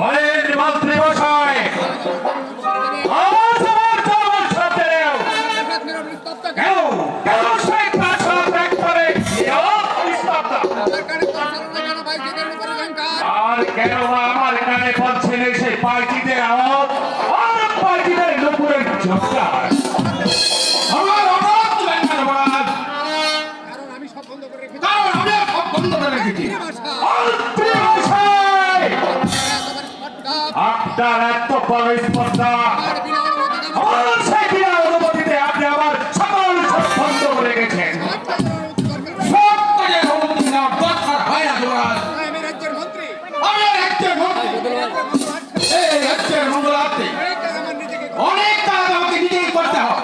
বলেন মন্ত্রী মশাই, আজ আমার জন্মের সাথেও কেন কেন সেই প্রাসাদ ত্যাগ করে নিস্তব্ধ? আর কেন আমার কানে পড়ছে না সেই পার্টিদের আওয়াজ আর পার্টিদের নুপুরের ঝটকা? আমার অনুরোধ তুলেন না মহারাজ, কারণ আমি সব বন্ধ করে রেখেছি। মন্ত্রী মশাই, আপনার এত বড় স্পর্ধা, আমার সেই বিনা অনুমতিতে আপনি আমার সকল সব বন্ধ করে রেখেছেন। সব কাজের অনুমতি নেওয়ার দরকার হয় না মহারাজ। আমি রাজ্যের মন্ত্রী, এই রাজ্যের মঙ্গলার্থে অনেক কাজ আমাকে নিজেই করতে হয়।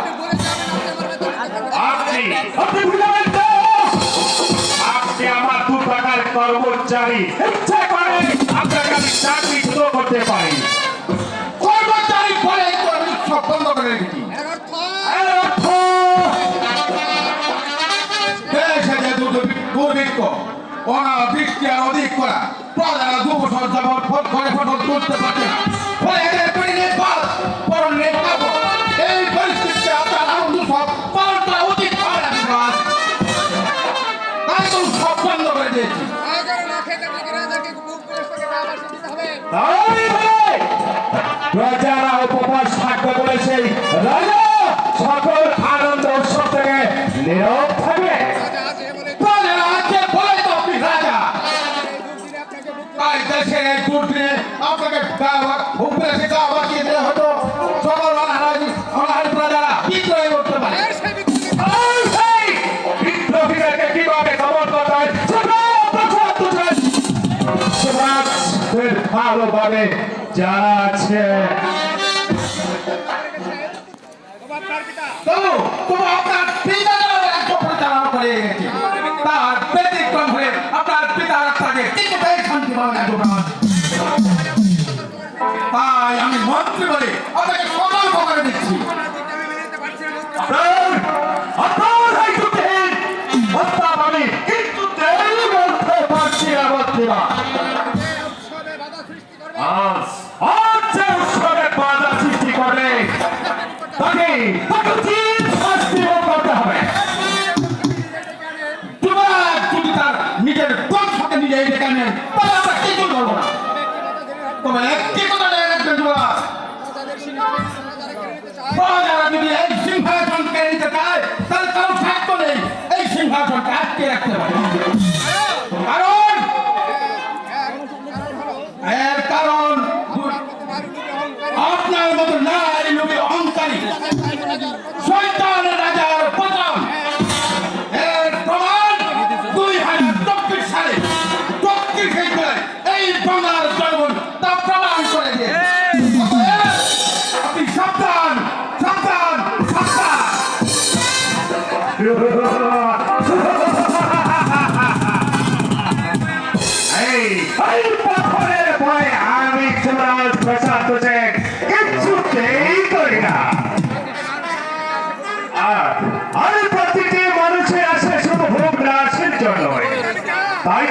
আপনি বুঝাবেন তো, আপনি আমার 2 টাকার কর্মচারী, ইচ্ছা করে আপনাকে আমি চাকরি শুরু করতে পারি। কর্মচারী বলে তো আমি সব বন্ধ করে রেখেছি। দেশে যে দুর্ভিক্ষ, অনাবৃষ্টি আর অধিক করা, প্রজারা 2 বছর যাবৎ ঘরে ফসল তুলতে পারছে না, ফলে এদের পরিণত পাল পরনের পাব। এই পরিস্থিতিতে আপনার আনন্দ সব পালন করা উচিত হবে না বিভাগ, তাই তো সব বন্ধ করে দিয়েছি। প্রজারা উপবাস থাকবে বলেছে, রাজা সকল আনন্দ উৎসব থেকে নীরব থাকবে। প্রজারা আছে বলে তো আপনি রাজা, তাই দেশের এই দুর্দিনে আপনাকে উপরে থেকে আবার দিয়ে দেওয়া হতো। সকল অনাহারী প্রজারা বিদ্রোহী করতে পারে। বিদ্রোহীদেরকে কিভাবে খবর করতে হয় ভালোভাবে যারা আছে, আপনার পিতা পরিচালনা করে গেছে, তার ব্যতিক্রম হয়ে আপনার পিতার আত্মাকে কিছুটাই শান্তি পাবে না। তাই আমি মন্ত্রী বলে আপনাকে সতর্ক করে দিচ্ছি। আমি কিন্তু বলতে পারছি না মন্ত্রী, উৎসবে বাধা সৃষ্টি করে তাকে উচিত শাস্তি করতে হবে। যদি তার নিজের বংশকে নিজে ডেকে নেন তাহলে আমরা কিছু বলবো না। তবে একটি কথা রাখবেন, প্রজারা যদি এই সিংহাসন কেড়ে নিতে চায় তাহলে কারো সাক্ষ্য নেই এই সিংহাসনকে আটকে রাখতে পারে। এর কারণ আপনার মতো নারী লোভী অহংকারী শয়তানের রাজার পতন। এর প্রমাণ 2024 সালে 24 ফেব্রুয়ারি এই বাংলার জনগণ তা প্রমাণ করে দিয়ে। আপনি সাবধান সাবধান সাবধান। আমি যুবরাজ প্রসাদ কিছুতেই করি না। আর প্রতিটি মানুষের আসে শুধু ভোগ রাশের জন্য। তাই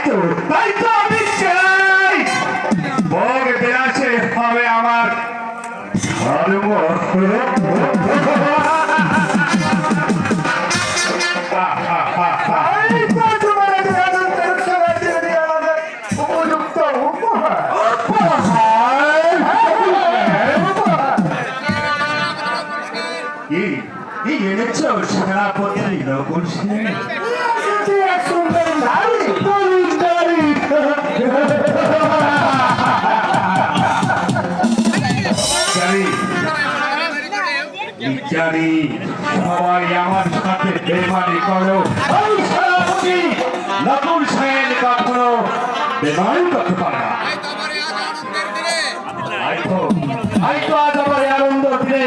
তো আমি চাই ভোগ বিলাসে হবে আমার ধর্ম। সেনাপতির নকুল সেন সুন্দর নারী জানি সবাই আমার সাথে বেমানি করো। সেনাপতি নকুল সেন কখনো বেমানি করতে পারে না। আজ আমার আনন্দ দিনে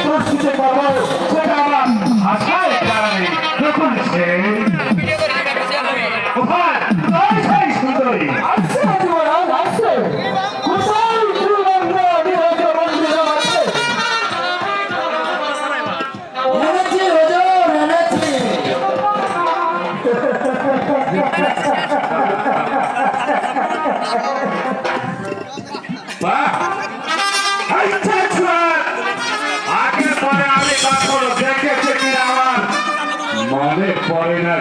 প্রস্তুতি করবো সেটা আমার আশায় কারণে নকুল সেন সুন্দরী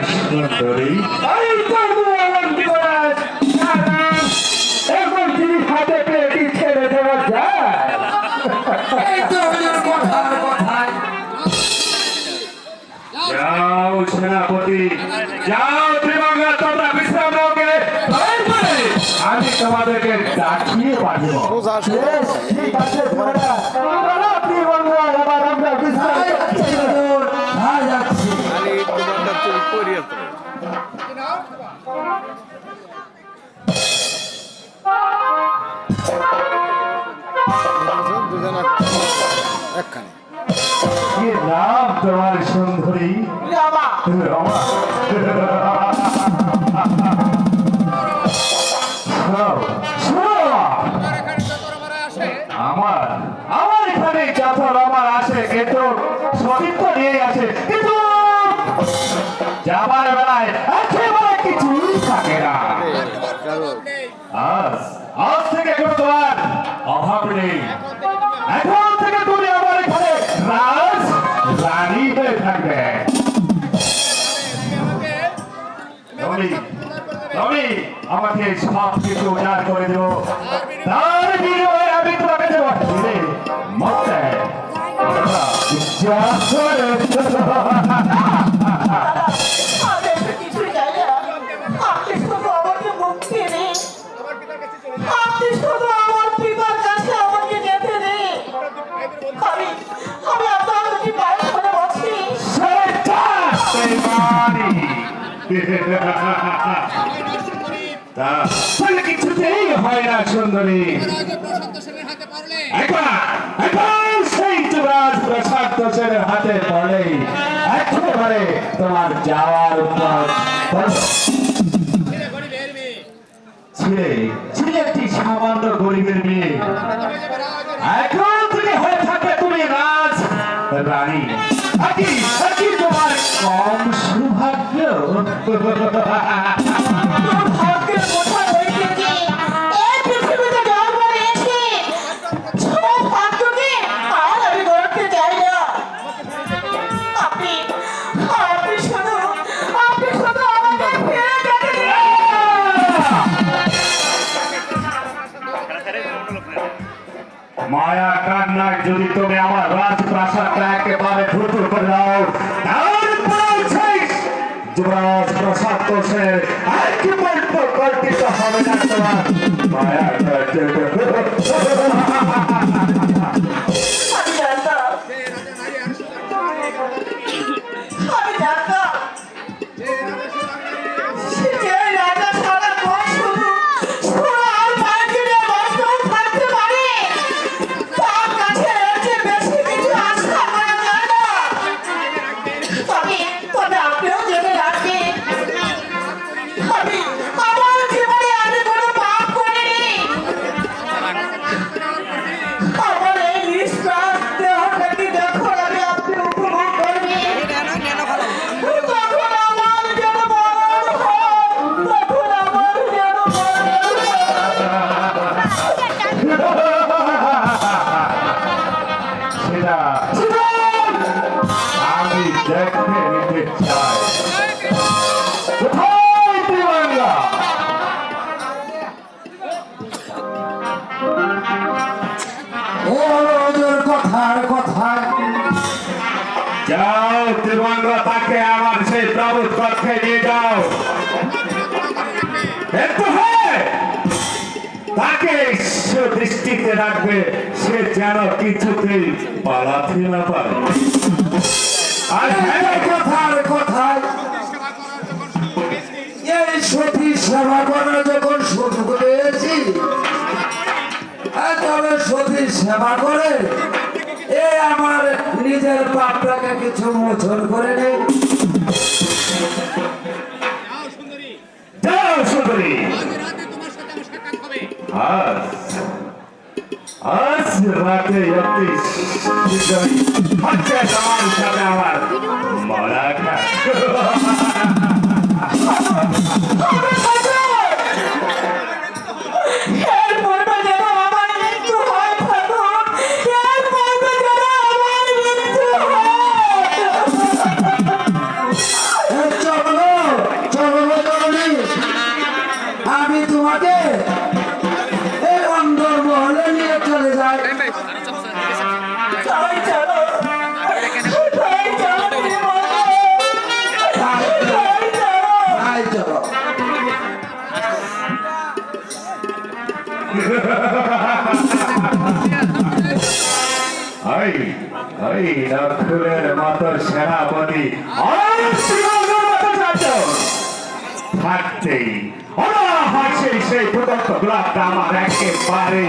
সুন্দরী এই তো আমার যুবরাজ এখন তিনি হাতে পেয়ে কি ছেড়ে দেওয়া যায় এই তো হুজুর কথার কথায় যাও সেনাপতি যাও ত্রিভঙ্গা তোমরা বিশ্রাম নাও গে আমি তোমাদেরকে ডাকিয়ে পাঠিয়ে ঠিক আছে ত্রিভঙ্গা এবার আমরা বিশ্রাম যাচ্ছি একখানে কি নাম তোমার সুন্দরী রমা আমার আমার এখানে যত রমার আসে কিন্তু সতীত্ব নিয়ে আসে কিন্তু যাবার বেলায় একেবারে কিছু থাকে না আজ আজ থেকে কোনো তোমার অভাব নেই এখন থেকে তুমি আমার এখানে রাজ রানী হয়ে থাকবে রমি আমাকে সব কিছু উজাড় করে দেবো তার বিনিময়ে আমি তোমাকে দেবো মতে কিছুই চাই না আপনি শুধু আমাকে মুক্তি দিন আপনি শুধু আমার পিতার কাছে আমাকে যেতে দিন আমি আমি আপনার দুটি পায়ে ধরে বসি কিছুতেই হয় না সুন্দরী এখন সেই যুবরাজ প্রশান্ত সেনের হাতে পড়লেই একেবারে তোমার যাওয়ার পর ছিলে ছিলে একটি সামান্য গরিবের মেয়ে এখন তুমি হয়ে থাকে তুমি রাজ রানী আকি তোমার কম সৌভাগ্য ভাগ্যের কথা হইতেছে এই পৃথিবীতে জন্ম নিয়েছি সব ভাগ্যকে আর আমি গড়তে চাই না আপনি আপনি শুধু আমাকে ফিরে যেতে দিন মায়া কান্নায় যদি তুমি আমার রাজপ্রাসাদটা একেবারে ধুতুর করে দাও তারপর সেই যুবরাজ প্রশান্ত সেন একেবারে কল্পিত হবে না তোমার মায়া আমি জানতাম আমি জানতাম যে রাজা সারা বছর শুধু সোনা আর মায়াকে নিয়ে ব্যস্ত থাকতে পারে তার কাছে এর চেয়ে বেশি কিছু আশা করা যায় না তবে তবে আপনিও জেনে রাখবেন আমি আমার জীবনে আমি কোনো পাপ করিনি আমার এই নিষ্পাপ দেহটাকে যখন আমি আপনি উপভোগ করবেন তখন আমার যেন মরণ হয় তখন আমার যেন মরণ সেটা আমি দেখতে নিতে চাই কোথায় ত্রিভঙ্গা এ হলো হুজুর কথার কথায় যাও ত্রিভঙ্গা তাকে আমার সেই প্রভুত কক্ষে নিয়ে যাও একটু তাকে দৃষ্টিতে রাখবে সে যেন কিছুতেই পালাতে না পারে আর হ্যাঁ কথার কথায় এই সতী সেবা করার যখন সুযোগ পেয়েছি তবে সতী সেবা করে এ আমার নিজের পাপটাকে কিছু মোচন করে নেই যাও সুন্দরী আজ আজ রাতে অতি শীঘ্রই হচ্ছে তোমার সাথে আমার মোলাকাত এর পূর্বে যেন আমার মৃত্যু হয় ঠাকুর এর পূর্বে যেন আমার মৃত্যু হয় চলো ওই নকুলের মতো সেনাপতি অনশনের মতো চাচর থাকতেই অনাহাসে সেই প্রদত্ত গোলাপটা আমার একেবারে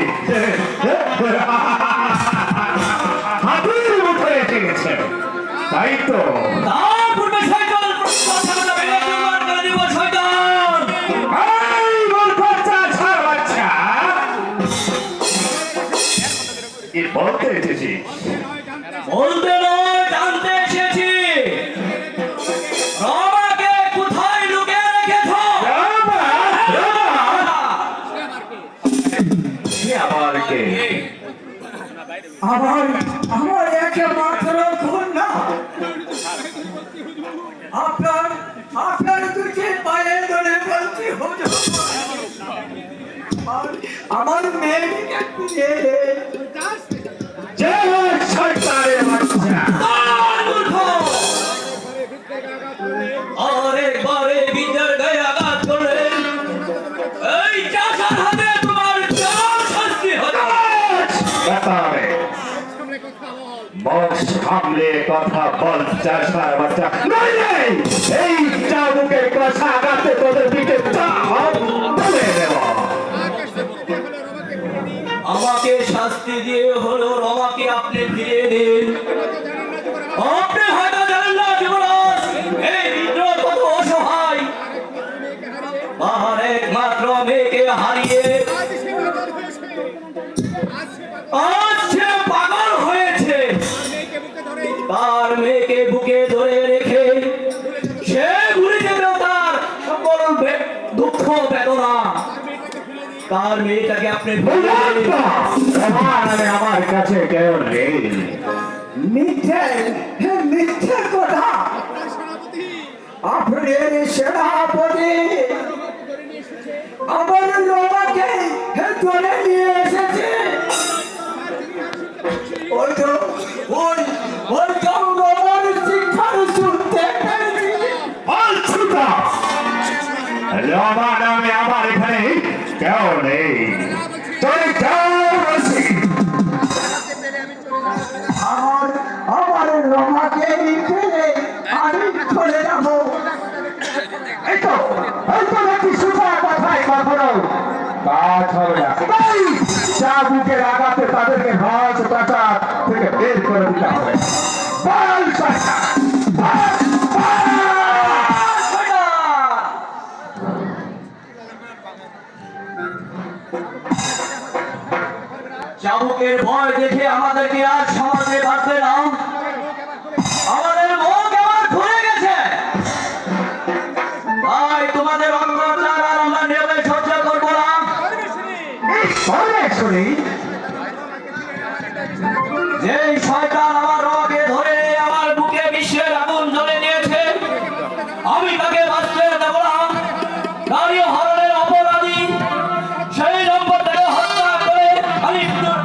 হাতের মুঠে এসে গেছে, তাই তো? তার পূর্বে শয়তান কথাটা ভেঙে চুরমার করে দিব শয়তান। এই মূর্খ চাচার বাচ্চা, কি বলতে এসেছিস? বলতে নয়, জানতে এসেছি রমাকে কোথায় লুকিয়ে রেখেছো? আবার কে? আমার একমাত্র কন্যা, আপনার দুটি পায়ে ধরে বলছি হুজুর, আমার মেয়েকে ফিরিয়ে দিন। জয় শয়তানের বাচ্চা! তার মূর্খ! আরেকবারে বিদ্যার গায়ে আঘাত করলে এই চাষার হাতে তোমার চরম শাস্তি হবে। বেতাবে বস সামলে কথা বল চাষার বাচ্চা, নইলে এই চাবুকের কথা আগাতে তোদের পিঠে চাপ তুলে দেব। আমাকে শাস্তি দিয়ে হলো রমাকে আপনি ফিরিয়ে দিন। আপনি হয়তো জানেন না যুবরাজ, এই বিদ্রোহ কত অসহায়। তাহার একমাত্র মেয়েকে হারিয়ে আজ সে পাগল হয়েছে। তার মেয়েকে বুকে ধরে রেখে সে ভুলে যাবে তার সকল দুঃখ বেদনা। তার মেয়েটাকে আপনি ভুলে দিন। আমার কাছে কেউ নেই। মিথ্যে কথা, আপনার সেনাপতি আমার রমাকে ধরে নিয়ে এসেছে। ওই তো ওই রমার শিক্ষার শুনতে পেরেছি। অলছুটা রমা নামে আমার এখানে কেউ নেই। চলে যাও বলছি। আমার রমাকে ফেলে আমি চলে যাবো। এই তো নাকি সুতা কথাই কখনো কাজ হবে না। এই চাবুকের আঘাতে তাদেরকে হাত পাটা থেকে বের করে দিতে হবে। বল শয়তান, বল, বল! চাবুকের ভয় দেখে আমাদেরকে আর সমাজে বাঁচবে না। আমাদের মুখ এবার খুলে গেছে। তাই তোমাদের অত্যাচার আর আমরা নীরবে সহ্য করবো না। শুনি যেই শয়তান আমার রমাকে ধরে আমার বুকে বিশ্বের আগুন জ্বলে দিয়েছে, আমি তাকে বাঁচতে দেব না। নারী হরণের অপরাধী সেই দম্পতিকে হত্যা করে আমি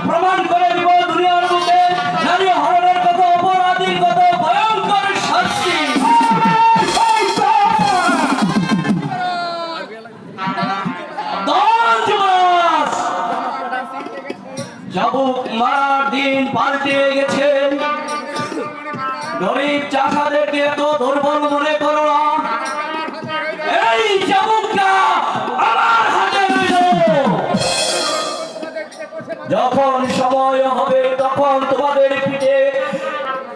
প্রমাণ করে দিব দুনিয়ার বুকে নারী হরণের কত অপরাধী, কত ভয়ঙ্কর শাস্তি। দাঁড়ান যুবরাজ! চাবুক মারার দিন পাল্টে গেছে। গরিব চাষাদেরকে এত দুর্বল মনে করো না। এই চাবুকটা আমার হাতে রইল। যখন সময় হবে তখন তোমাদের পিঠে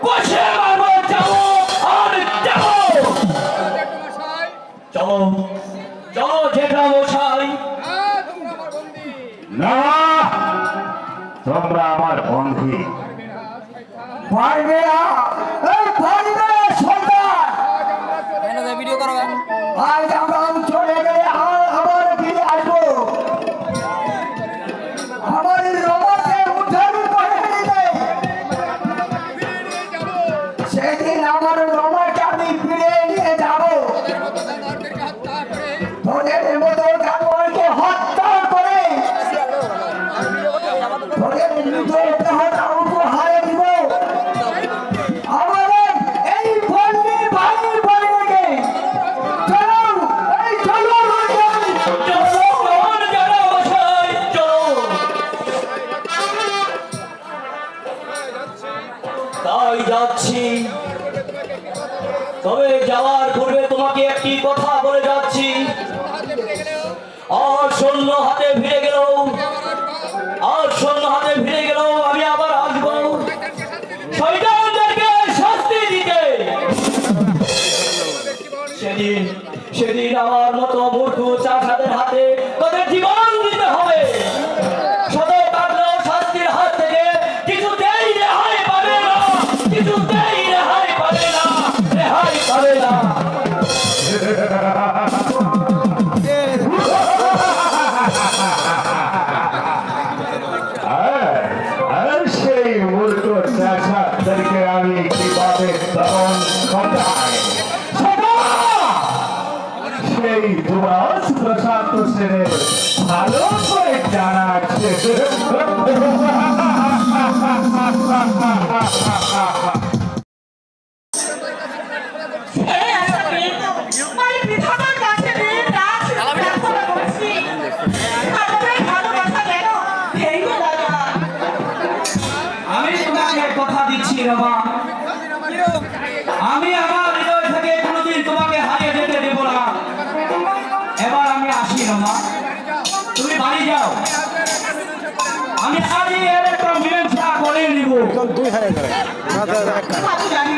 কষে মারবো। যাবো আর যাবো। চলো চলো জেঠা মশাই। না, তোমরা আমার বন্ধু। পারবে না, পারবে না সরকার। আজ আমরা চলে গেলে আবার ফিরে আসবো। আমার রমাকে উদ্ধার করে দিবে। সেদিন আমার রমাকে আমি ফিরে নিয়ে যাবো। তোদের মতো জানোয়ারকে হত্যা করে তোদের নিজের দেহটা উপহারে দিব। আমাদের এই বন্দি ভাই বোনকে চলো একটি কথা বলে যাচ্ছি, আর শূন্য হাতে ফিরে গেল, আর শূন্য হাতে ফিরে গেল, আমি আবার আসবো শয়তানদেরকে শাস্তি দিতে। সেদিন সেদিন আমার মতো মূর্খ চাষাদের হাতে তাদের জীবন দিতে হবে। শত কাটলেও শাস্তির হাত থেকে কিছুতেই রেহাই পাবে না, কিছুতেই রেহাই পাবে না, রেহাই পাবে না। আর সেই মূর্খ চাষাদেরকে আমি কিভাবে দমন ঘটাই সেই দুবাস প্রশান্ত সেনের ভালো করে জানা আছে। এই আশা কিন্তু আমি বিধাতার কাছে দিন রাত প্রার্থনা করছি আমাদের ভালোবাসা যেন ভেঙে না যায়। আমি তোমাকে কথা দিচ্ছি রমা, আমি আমার হৃদয় থেকে কোনোদিন তোমাকে হারিয়ে যেতে দেব না। এবার আমি আসি রমা, তুমি বাড়ি যাও, আমি আজই এর একটা মীমাংসা করে নিব। 2000 করে আমি জানি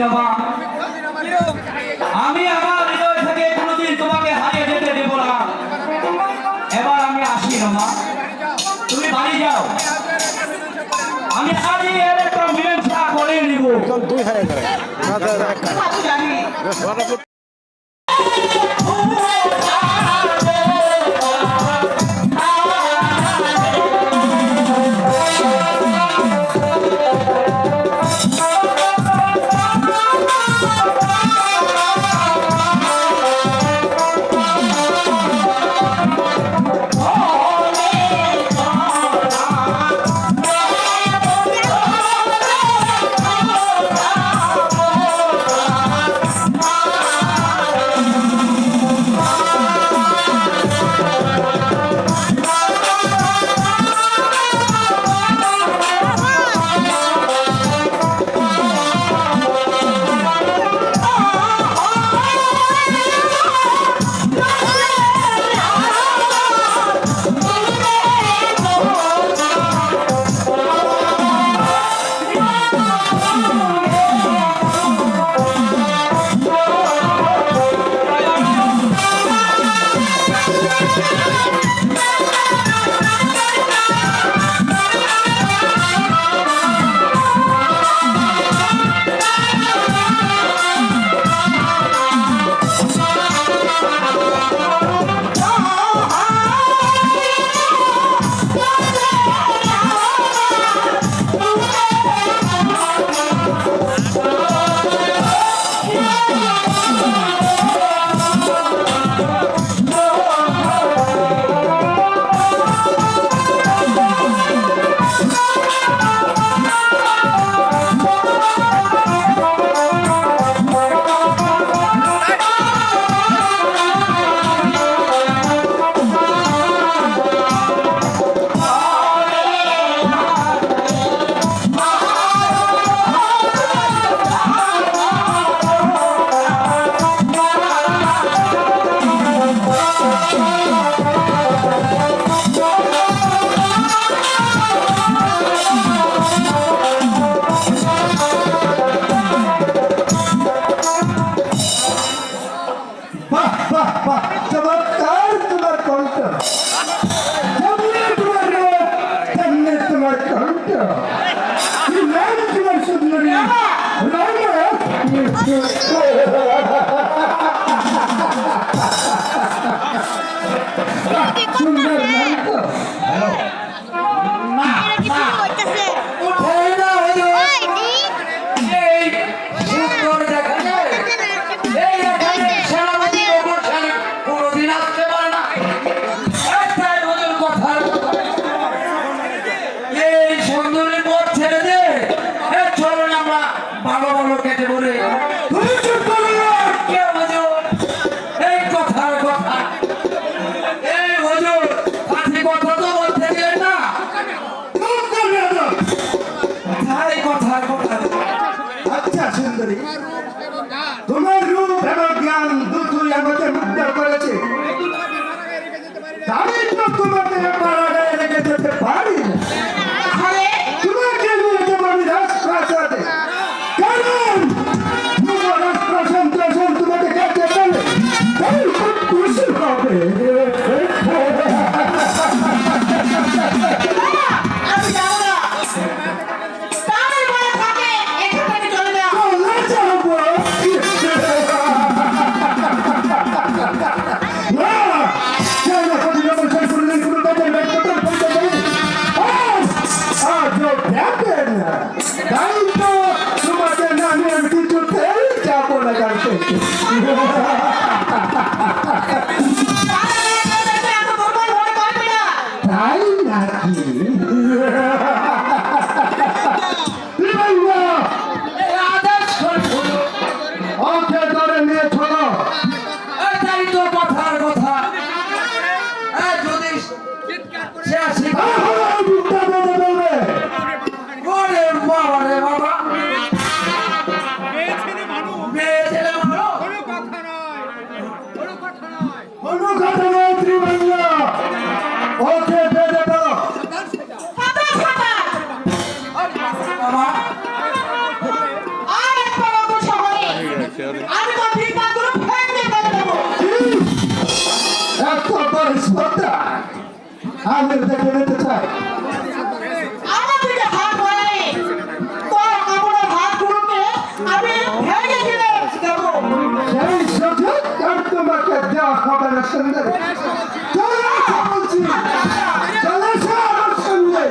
বাবা, আমি আমার হৃদয় থেকে কোনোদিন তোমাকে হারিয়ে যেতে দেব না। এবার আমি আসি রমা, তুমি বাড়ি যাও, আমি আজই এর একটা মীমাংসা করে নিব। দুই হাজার করে কথায় কথায়। আচ্ছা সুন্দরী, তোমার রূপ এবং জ্ঞান দুটোই আমাকে মুগ্ধ করেছে। তাই তো তোমাকে পাড়াগায় রেখে যেতে পারি না। আরে তোমাকে নিয়ে যাবো আমি রাজপ্রাসাদে, কারণ তোমার রাজপ্রাসাদ তোমাকে কাছে পেলে তাই খুব খুশি হবে। আমি যাবো না। তাদের বলে থাকে এখান থেকে চলে যাও। চলে যাবো। না, কেন এখন নমস্কার করলেন কোনো কাজের ব্যর্থতা বলতে পারি? আজও দেখেন না, তাই তো তোমাদের নামে আমি কিছুতেই যাবো না কালকে। তাদেরকে এত দুর্বল মনে করবে না। তাই নাকি? বিবাহিতা, এই আদেশ করে বলো। ওকে ধরে নিয়ে চলো। এটাই তো কথার কথা। যদি সে আসে, আহা, বিদ্যা বেঁধে দেবে। ওরে বাবা রে বাবা, মেয়ে ছেলে ভালো। কোনো কথা নয় ত্রিবাঙ্গা, ওকে বেঁধে দাও। সাঁতার সাঁতার। বাবা, আর একবার অগ্র শহরে আমি তো বিপদগুলো ভেঙে ফেলে দেবো। এত বড় স্পর্ধা আমি দেখে নিতে চাই। আমার দিকে হাত বাড়াই তোর কাপড়ের হাতগুলোকে আমি ভেঙে ফেলে দেবো। সেই সুযোগ আর তোমাকে দেওয়া হবে না সুন্দরী। চলে আসো বলছি, চলে আসো আমার সঙ্গে।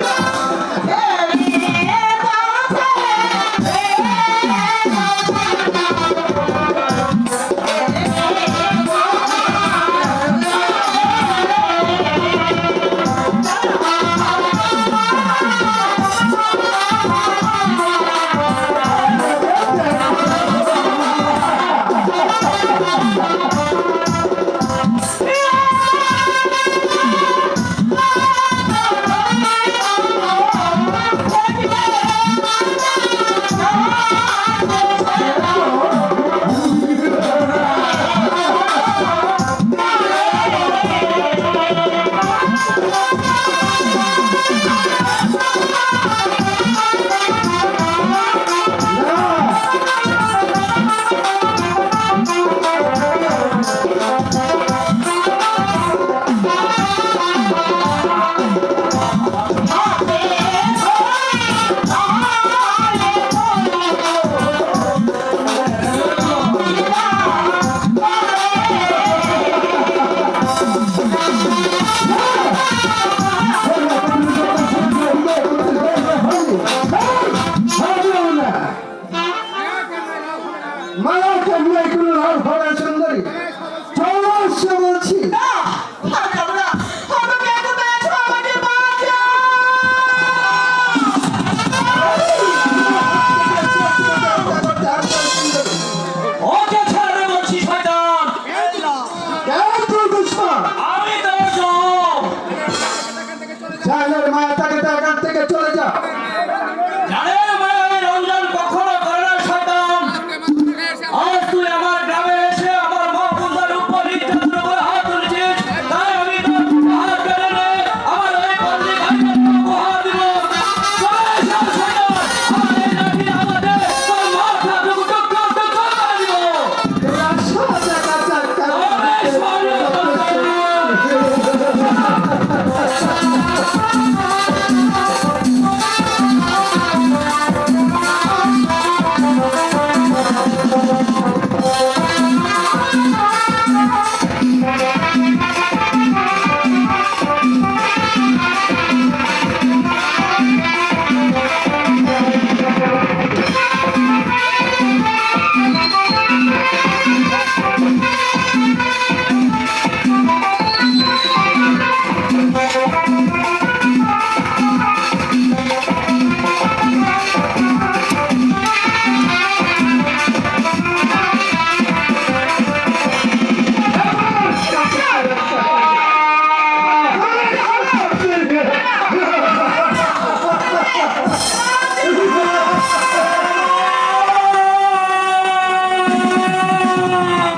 মালা